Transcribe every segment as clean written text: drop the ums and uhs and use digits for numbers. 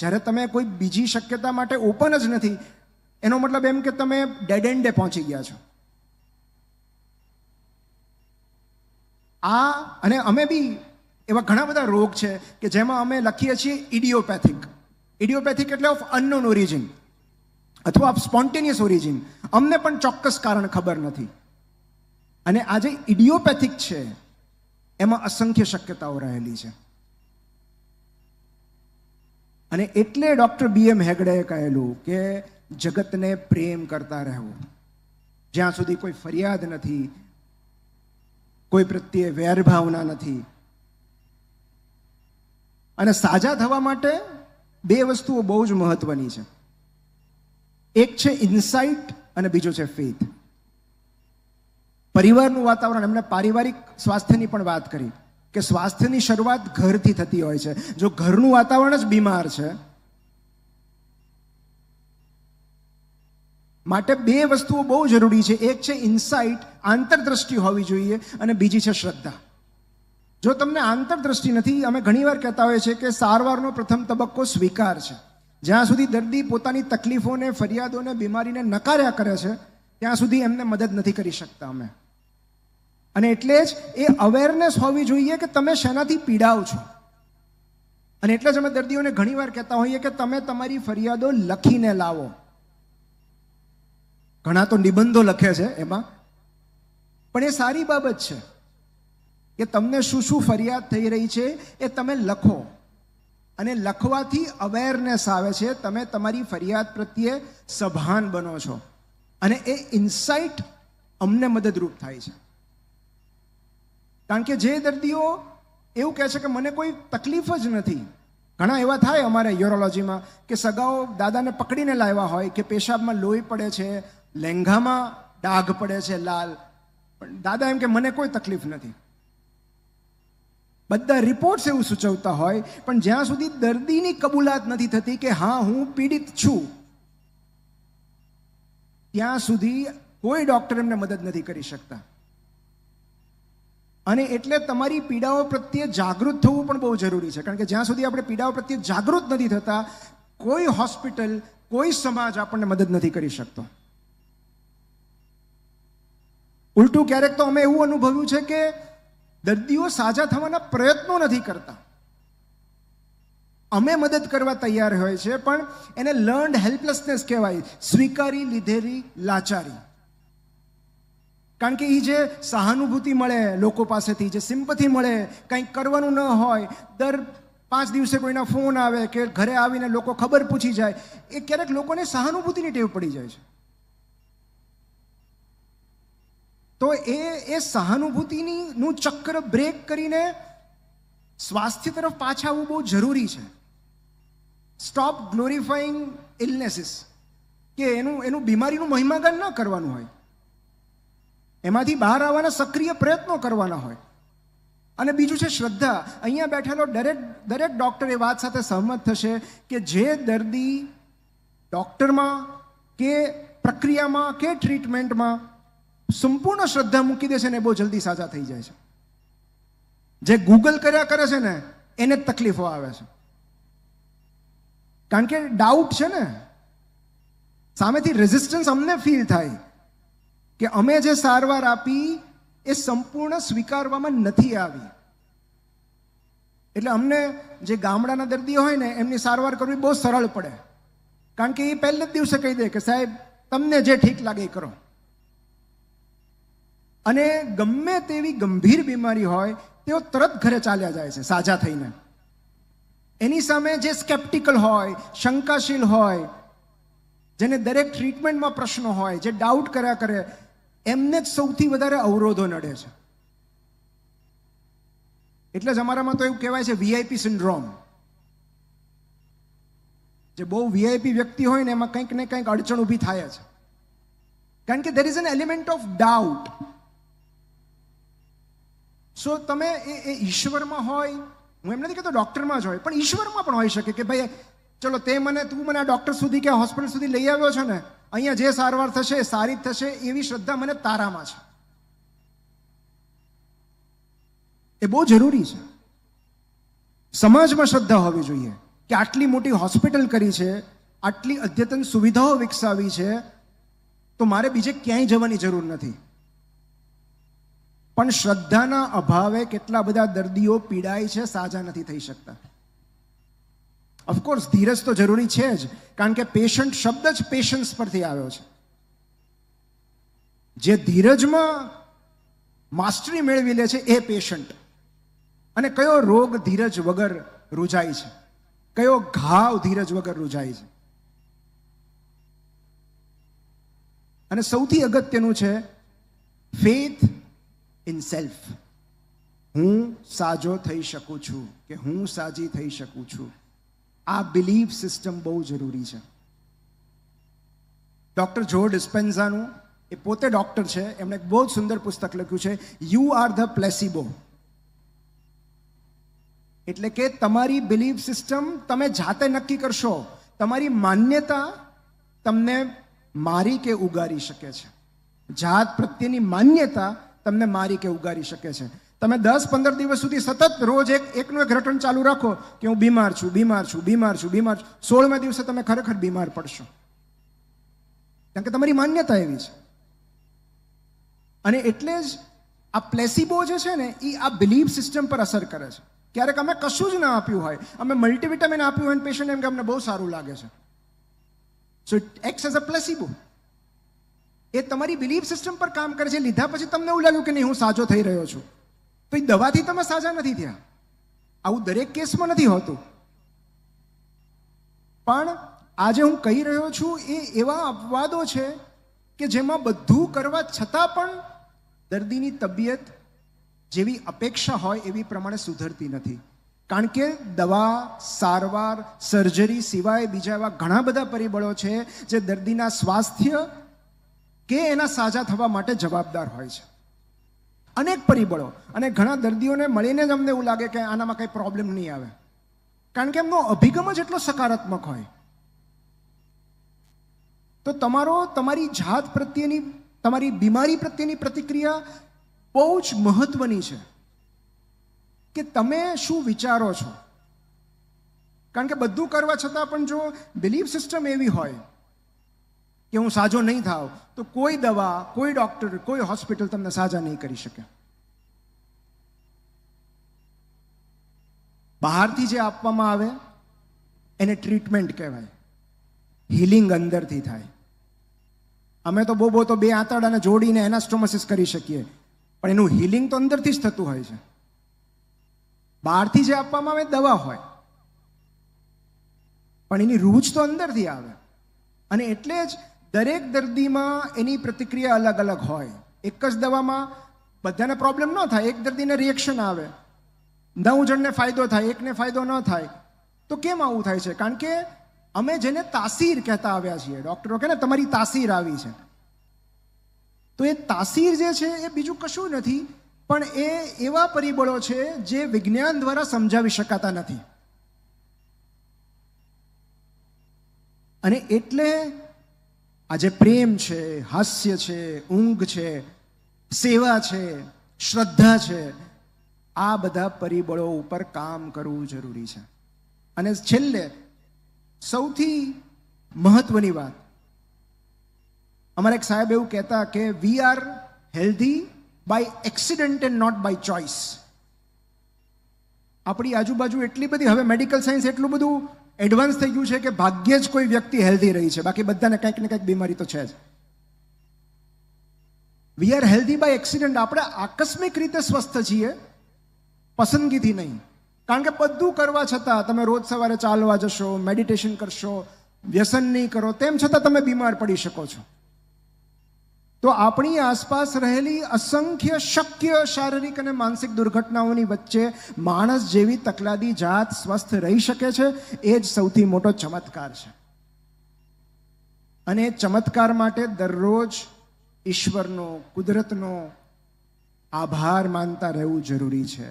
જ્યારે તમે કોઈ બીજી શક્યતા માટે ઓપન જ નથી, એનો મતલબ એમ કે તમે ડેડ એન્ડે પહોંચી ગયા છો. અને અમે બી એવા ઘણા બધા રોગ છે કે જેમાં અમે લખીએ છીએ ઇડિયોપેથિક. ઇડિયોપેથિક એટલે ઓફ અનનોન ઓરિજિન અથવા ઓફ સ્પોન્ટેનિયસ ઓરિજિન. અમને પણ ચોક્કસ કારણ ખબર નથી. અને આ જે ઇડિયોપેથિક છે એમાં અસંખ્ય શક્યતાઓ રહેલી છે. અને એટલે ડૉક્ટર BM હેગડેએ કહેલું કે જગતને પ્રેમ કરતા રહેવું. જ્યાં સુધી કોઈ ફરિયાદ નથી, કોઈ પ્રત્યે વેરભાવના નથી. અને સાજા થવા માટે બે વસ્તુઓ બહુ જ મહત્વની છે. એક છે ઇન્સાઇટ અને બીજો છે ફેથ. પરિવારનું વાતાવરણ, એમને પારિવારિક સ્વાસ્થ્યની પણ વાત કરી કે સ્વાસ્થ્યની શરૂઆત ઘરથી થતી હોય છે. જો ઘરનું વાતાવરણ જ બીમાર છે, માટે બે વસ્તુઓ બહુ જરૂરી છે. એક છે ઇન્સાઇટ, આંતરદ્રષ્ટિ હોવી જોઈએ, અને બીજી છે શ્રદ્ધા. જો તમને આંતરદ્રષ્ટિ નથી, અમે ઘણીવાર કહેતા હોઈએ છીએ કે સારવારનો પ્રથમ તબક્કો સ્વીકાર છે. જ્યાં સુધી દર્દી પોતાની તકલીફોને, ફરિયાદોને, બીમારીને નકાર્યા કરે છે, ત્યાં સુધી એમને મદદ નથી કરી શકતા અમે. અને એટલે જ એ અવેરનેસ હોવી જોઈએ કે તમે શેનાથી પીડાવ છો. અને એટલે જ અમે દર્દીઓને ઘણીવાર કહેતા હોઈએ કે તમે તમારી ફરિયાદો લખીને લાવો. ઘણા તો નિબંધો લખે છે એમાં, પણ એ સારી બાબત છે કે તમને શું શું ફરિયાદ થઈ રહી છે એ તમે લખો. અને લખવાથી અવેરનેસ આવે છે, તમે તમારી ફરિયાદ પ્રત્યે સભાન બનો છો. અને એ ઇન્સાઇટ અમને મદદરૂપ થાય છે. કારણ કે જે દર્દીઓ એવું કહે છે કે મને કોઈ તકલીફ જ નથી, ઘણા એવા થાય અમારે યુરોલોજીમાં કે સગાઓ દાદાને પકડીને લાવ્યા હોય કે પેશાબમાં લોહી પડે છે, લેંઘામાં ડાઘ પડે છે લાલ, પણ દાદા એમ કે મને કોઈ તકલીફ નથી. બધા રિપોર્ટ્સ એવું સૂચવતા હોય, પણ જ્યાં સુધી દર્દીની કબૂલાત નથી થતી કે હા હું પીડિત છું, ત્યાં સુધી કોઈ ડોક્ટર એમને મદદ નથી કરી શકતા. અને એટલે તમારી પીડાઓ પ્રત્યે જાગૃત થવું પણ બહુ જરૂરી છે. કારણ કે જ્યાં સુધી આપણે પીડાઓ પ્રત્યે જાગૃત નથી થતા, કોઈ હોસ્પિટલ, કોઈ સમાજ આપણને મદદ નથી કરી શકતો. ઉલટું ક્યારેક તો અમે એવું અનુભવ્યું છે કે દર્દીઓ સાજા થવાના પ્રયત્નો નથી કરતા. અમે મદદ કરવા તૈયાર હોય છે, પણ એને લર્ન્ડ હેલ્પલેસનેસ કહેવાય, સ્વીકારી લીધેલી લાચારી. કારણ કે એ જે સહાનુભૂતિ મળે લોકો પાસેથી, જે સિમ્પથી મળે, કંઈક કરવાનું ન હોય, દર 5 દિવસે કોઈના ફોન આવે કે ઘરે આવીને લોકો ખબર પૂછી જાય, એ ક્યારેક લોકોને સહાનુભૂતિની ટેવ પડી જાય છે. તો એ સહાનુભૂતિનું ચક્ર બ્રેક કરીને સ્વાસ્થ્ય તરફ પાછા આવવું બહુ જરૂરી છે. સ્ટોપ ગ્લોરીફાઈંગ ઇલનેસીસ, કે એનું બીમારીનું મહિમાગાન ન કરવાનું હોય, એમાંથી બહાર આવવાના સક્રિય પ્રયત્નો કરવાના હોય. અને બીજું છે શ્રદ્ધા. અહીંયા બેઠેલો દરેક ડૉક્ટર એ વાત સાથે સહમત થશે કે જે દર્દી ડૉક્ટરમાં કે પ્રક્રિયામાં કે ટ્રીટમેન્ટમાં સંપૂર્ણ શ્રદ્ધા મૂકી દે છે ને, બહુ જલ્દી સાજા થઈ જાય છે. જે ગૂગલ કર્યા કરે છે ને, એને જ તકલીફો આવે છે. કારણ કે ડાઉટ છે ને, સામેથી રેઝિસ્ટન્સ અમને ફીલ થાય કે અમે જે સારવાર આપી એ સંપૂર્ણ સ્વીકારવામાં નથી આવી. એટલે અમને જે ગામડાના દર્દીઓ હોય ને, એમની સારવાર કરવી બહુ સરળ પડે. કારણ કે એ પહેલે જ દિવસે કહી દે કે સાહેબ તમને જે ઠીક લાગે એ કરો. અને ગમે તેવી ગંભીર બીમારી હોય, તેઓ તરત ઘરે ચાલ્યા જાય છે સાજા થઈને. એની સામે જે સ્કેપ્ટિકલ હોય, શંકાશીલ હોય, જેને દરેક ટ્રીટમેન્ટમાં પ્રશ્નો હોય, જે ડાઉટ કર્યા કરે, એમને જ સૌથી વધારે અવરોધો નડે છે. એટલે જ અમારામાં તો એવું કહેવાય છે VIP સિન્ડ્રોમ. જે બહુ VIP વ્યક્તિ હોય ને, એમાં કંઈક ને કંઈક અડચણ ઊભી થાય છે. કારણ કે there is an element of doubt. સો તમે એ ઈશ્વરમાં હોય, હું એમ નથી કહેતો ડૉક્ટરમાં જ હોય, પણ ઈશ્વરમાં પણ હોઈ શકે કે ભાઈ ચલો તું મને આ ડૉક્ટર સુધી કે હોસ્પિટલ સુધી લઈ આવ્યો છો ને, અહીંયા જે સારવાર થશે એ સારી જ થશે, એવી શ્રદ્ધા મને તારામાં છે. એ બહુ જરૂરી છે. સમાજમાં શ્રદ્ધા હોવી જોઈએ. કે આટલી મોટી હોસ્પિટલ કરી છે, આટલી અદ્યતન સુવિધાઓ વિકસાવી છે, તો મારે બીજે ક્યાંય જવાની જરૂર નથી. પણ શ્રદ્ધાના અભાવે કેટલા બધા દર્દીઓ પીડાય છે, સાજા નથી થઈ શકતા. ઓફકોર્સ ધીરજ તો જરૂરી છે જ, કારણ કે પેશન્ટ શબ્દ જ પેશન્સ પરથી આવ્યો છે. જે ધીરજમાં માસ્ટરી મેળવી લે છે એ પેશન્ટ. અને કયો રોગ ધીરજ વગર રૂજાય છે, કયો ઘાવ ધીરજ વગર રૂજાય છે. અને સૌથી અગત્યનું છે ફેથ ઇન સેલ્ફ. હું સાજો થઈ શકું છું કે હું સાજી થઈ શકું છું, આ બિલીફ સિસ્ટમ બહુ જરૂરી છે. ડોક્ટર જો ડિસ્પેન્ઝાનું, એ પોતે ડોક્ટર છે, એમણે એક બહુ જ સુંદર પુસ્તક લખ્યું છે, યુ આર ધ પ્લેસિબો. એટલે કે તમારી બિલીફ સિસ્ટમ તમે જાતે નક્કી કરશો. તમારી માન્યતા તમને મારી કે ઉગારી શકે છે. જાત પ્રત્યેની માન્યતા તમને મારી કે ઉગારી શકે છે. તમે 10-15 દિવસ સુધી સતત રોજ એકનું એક રટણ ચાલુ રાખો કે હું બીમાર છું, બીમાર છું, બીમાર છું, બીમાર છું. 16મા દિવસે તમે ખરેખર બીમાર પડશો, કારણ કે તમારી માન્યતા એવી છે. અને એટલે જ આ પ્લેસિબો જે છે ને, એ આ બિલીફ સિસ્ટમ પર અસર કરે છે. ક્યારેક અમે કશું જ ના આપ્યું હોય, અમે મલ્ટીવિટામિન આપ્યું હોય, પેશન્ટ એમ કે અમને બહુ સારું લાગે છે. So it acts as a placebo. એ તમારી બિલીફ સિસ્ટમ પર કામ કરે છે. લીધા પછી તમને એવું લાગ્યું કે નહીં, હું સાજો થઈ રહ્યો છું, તો એ દવાથી તમે સાજા નથી થયા. આવું દરેક કેસમાં નથી હોતું. પણ આજે હું કહી રહ્યો છું એ એવા અપવાદો છે કે જેમાં બધું કરવા છતાં પણ દર્દીની તબિયત જેવી અપેક્ષા હોય એવી પ્રમાણે સુધરતી નથી. કારણ કે દવા, સારવાર, સર્જરી સિવાય બીજા એવા ઘણા બધા પરિબળો છે જે દર્દીના સ્વાસ્થ્ય કે એના સાજા થવા માટે જવાબદાર હોય છે. અનેક પરિબળો. અને ઘણા દર્દીઓને મળીને જ અમને એવું લાગે કે આનામાં કંઈ પ્રોબ્લેમ નહીં આવે, કારણ કે એમનો અભિગમ જ એટલો સકારાત્મક હોય. તો તમારી જાત પ્રત્યેની, તમારી બીમારી પ્રત્યેની પ્રતિક્રિયા બહુ જ મહત્વની છે કે તમે શું વિચારો છો. કારણ કે બધું કરવા છતાં પણ જો બિલીફ સિસ્ટમ એવી હોય કે હું સાજો નહીં થાવ, તો કોઈ દવા, કોઈ ડોક્ટર, કોઈ હોસ્પિટલ તમને સાજા નહીં કરી શકે. બહારથી જે આપવામાં આવે એને ટ્રીટમેન્ટ કહેવાય. હિલિંગ અંદરથી થાય. અમે તો બહુ તો 2 આંતરડાને જોડીને એનાસ્ટોમોસિસ કરી શકીએ, પણ એનું હિલિંગ તો અંદરથી જ થતું હોય છે. બહારથી જે આપવામાં આવે દવા હોય, પણ એની રૂચ તો અંદરથી આવે. અને એટલે જ દરેક દર્દીમાં એની પ્રતિક્રિયા અલગ અલગ હોય. એક જ દવામાં બધાને પ્રોબ્લેમ ન થાય. એક દર્દીને રિએક્શન આવે, 9 જણને ફાયદો થાય, એકને ફાયદો ન થાય. તો કેમ આવું થાય છે? કારણ કે અમે જેને તાસીર કહેતા આવ્યા છીએ, ડોક્ટરો કહે ને તમારી તાસીર આવી છે, તો એ તાસીર જે છે એ બીજું કશું નથી, પણ એ એવા પરિબળો છે જે વિજ્ઞાન દ્વારા સમજાવી શકાતા નથી. અને એટલે આજે પ્રેમ છે, હાસ્ય છે, ઊંઘ છે, સેવા છે, શ્રદ્ધા છે, આ બધા પરિબળો ઉપર કામ કરવું જરૂરી છે. અને છેલ્લે સૌથી મહત્વની વાત, અમારા એક સાહેબ એવું કહેતા કે we are healthy by accident and not by choice. આપણી આજુબાજુ એટલી બધી, હવે મેડિકલ સાયન્સ એટલું બધું એડવાન્સ થઈ ગયું છે કે ભાગ્યે જ કોઈ વ્યક્તિ હેલ્ધી રહી છે, બાકી બધાને કંઈક ને કંઈક બીમારી તો છે જ. We are healthy by accident. આપણે આકસ્મિક રીતે સ્વસ્થ છીએ, પસંદગીથી નહીં. કારણ કે બધું કરવા છતાં, તમે રોજ સવારે ચાલવા જશો, મેડિટેશન કરશો, વ્યસન નહીં કરો, તેમ છતાં તમે બીમાર પડી શકો છો. તો આપણી આસપાસ રહેલી અસંખ્ય શક્ય શારીરિક અને માનસિક દુર્ઘટનાઓની વચ્ચે માણસ જેવી તકલાદી જાત સ્વસ્થ રહી શકે છે, એ જ સૌથી મોટો ચમત્કાર છે. અને ચમત્કાર માટે દરરોજ ઈશ્વરનો, કુદરતનો આભાર માનતા રહેવું જરૂરી છે.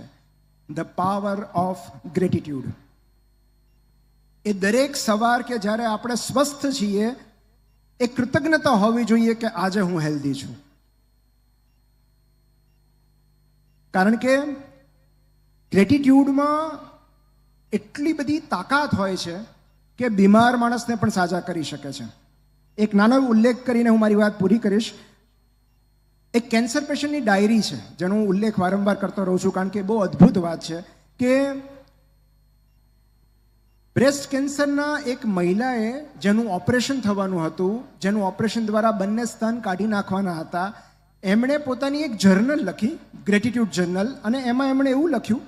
The power of gratitude. એ દરેક સવાર કે જ્યારે આપણે સ્વસ્થ છીએ, એ કૃતજ્ઞતા હોવી જોઈએ કે આજે હું હેલ્ધી છું. કારણ કે ગ્રેટિટ્યુડમાં એટલી બધી તાકાત હોય છે કે બીમાર માણસને પણ સાજા કરી શકે છે. એક નાનો ઉલ્લેખ કરીને હું મારી વાત પૂરી કરીશ. એક કેન્સર પેશન્ટની ડાયરી છે જેનો હું ઉલ્લેખ વારંવાર કરતો રહું છું, કારણ કે બહુ અદ્ભુત વાત છે કે બ્રેસ્ટ કેન્સરના એક મહિલાએ જેનું ઓપરેશન થવાનું હતું, જેનું ઓપરેશન દ્વારા બંને સ્તન કાઢી નાખવાના હતા, એમણે પોતાની એક જર્નલ લખી, ગ્રેટિટ્યૂડ જર્નલ, અને એમાં એમણે એવું લખ્યું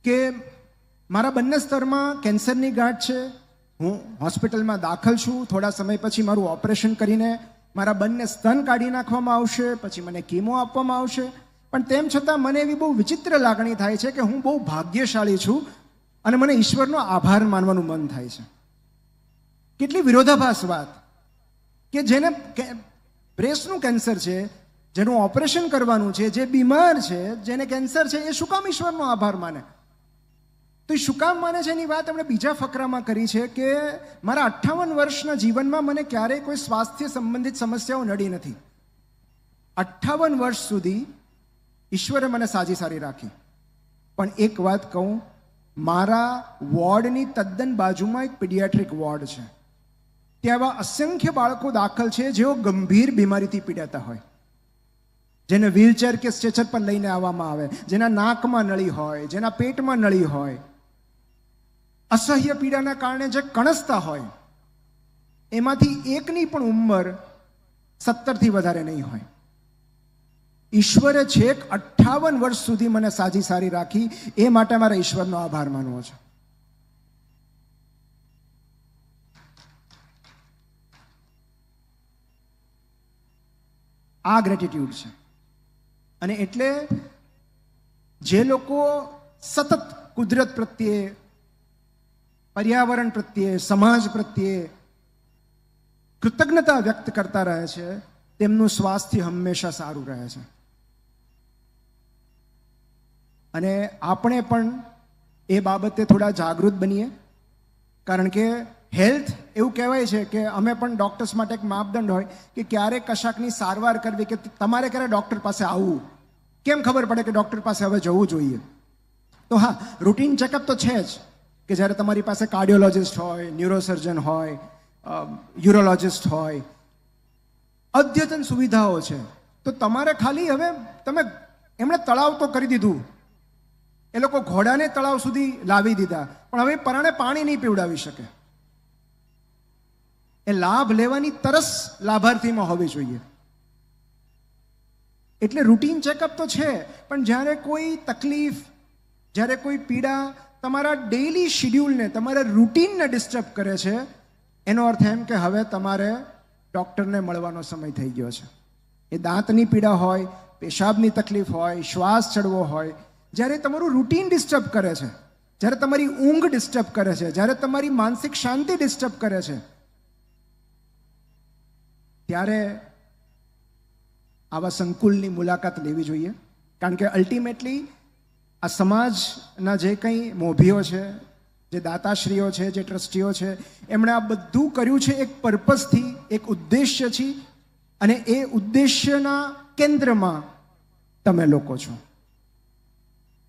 કે મારા બંને સ્તરમાં કેન્સરની ગાંઠ છે, હું હોસ્પિટલમાં દાખલ છું, થોડા સમય પછી મારું ઓપરેશન કરીને મારા બંને સ્તન કાઢી નાખવામાં આવશે, પછી મને કીમો આપવામાં આવશે, પણ તેમ છતાં મને એવી બહુ વિચિત્ર લાગણી થાય છે કે હું બહુ ભાગ્યશાળી છું અને મને ઈશ્વરનો આભાર માનવાનું મન થાય છે. કેટલી વિરોધાભાસ વાત કે જેને બ્રેસ્ટનું કેન્સર છે, જેનું ઓપરેશન કરવાનું છે, જે બીમાર છે, જેને કેન્સર છે, એ શું કામ ઈશ્વરનો આભાર માને? તો એ શું કામ માને છે એની વાત એમણે બીજા ફકરામાં કરી છે કે મારા 58 વર્ષના જીવનમાં મને ક્યારેય કોઈ સ્વાસ્થ્ય સંબંધિત સમસ્યાઓ નડી નથી. 58 વર્ષ સુધી ઈશ્વરે મને સાજી રાખી. પણ એક વાત કહું, મારા વોર્ડની તદ્દન બાજુમાં એક પીડિયાટ્રિક વોર્ડ છે. ત્યાં આવા અસંખ્ય બાળકો દાખલ છે જેઓ ગંભીર બીમારીથી પીડાતા હોય, જેને વ્હીલચેર કે સ્ટ્રેચર પર લઈને આવવામાં આવે, જેના નાકમાં નળી હોય, જેના પેટમાં નળી હોય, અસહ્ય પીડાના કારણે જે કણસતા હોય, એમાંથી એકની પણ ઉંમર 70 થી વધારે નહીં હોય. ઈશ્વરે છેક 58 વર્ષ સુધી મને સારી રાખી. એ માટે મારે ઈશ્વરનો આભાર માનવો છે. આ ગ્રેટિટ્યૂડ છે. અને એટલે જે લોકો સતત કુદરત પ્રત્યે, પર્યાવરણ પ્રત્યે, સમાજ પ્રત્યે કૃતજ્ઞતા વ્યક્ત કરતા રહે છે, તેમનું સ્વાસ્થ્ય હંમેશા સારું રહે છે. અને આપણે પણ એ બાબતે થોડા જાગૃત બનીએ, કારણ કે હેલ્થ એવું કહેવાય છે કે અમે પણ ડૉક્ટર્સ માટે એક માપદંડ હોય કે ક્યારે કશાકની સારવાર કરવી, કે તમારે ક્યારે ડૉક્ટર પાસે આવવું, કેમ ખબર પડે કે ડૉક્ટર પાસે હવે જવું જોઈએ? તો હા, રૂટીન ચેકઅપ તો છે જ, કે જ્યારે તમારી પાસે કાર્ડિયોલોજિસ્ટ હોય, ન્યુરોસર્જન હોય, યુરોલોજિસ્ટ હોય, અદ્યતન સુવિધાઓ છે. તો તમારે ખાલી હવે એમણે તળાવ તો કરી દીધું, એ લોકો ઘોડાને તળાવ સુધી લાવી દીધા, પણ હવે પરાણે પાણી નહીં પીવડાવી શકે. એ લાભ લેવાની તરસ લાભાર્થીમાં હોવી જોઈએ. એટલે રૂટીન ચેકઅપ તો છે, પણ જ્યારે કોઈ તકલીફ, જ્યારે કોઈ પીડા તમારા ડેઇલી શિડ્યુલને, તમારા રૂટીનને ડિસ્ટર્બ કરે છે, એનો અર્થ એમ કે હવે તમારે ડૉક્ટરને મળવાનો સમય થઈ ગયો છે. એ દાંતની પીડા હોય, પેશાબની તકલીફ હોય, શ્વાસ ચડવો હોય, જ્યારે તમારું રૂટીન ડિસ્ટર્બ કરે છે, જ્યારે તમારી ઊંઘ ડિસ્ટર્બ કરે છે, જ્યારે તમારી માનસિક શાંતિ ડિસ્ટર્બ કરે છે, ત્યારે આવા સંકુલની મુલાકાત લેવી જોઈએ. કારણ કે અલ્ટિમેટલી આ સમાજના જે કંઈ મોભીઓ છે, જે દાતાશ્રીઓ છે, જે ટ્રસ્ટીઓ છે, એમણે આ બધું કર્યું છે એક પર્પઝથી, એક ઉદ્દેશ્યથી, અને એ ઉદ્દેશ્યના કેન્દ્રમાં તમે લોકો છો.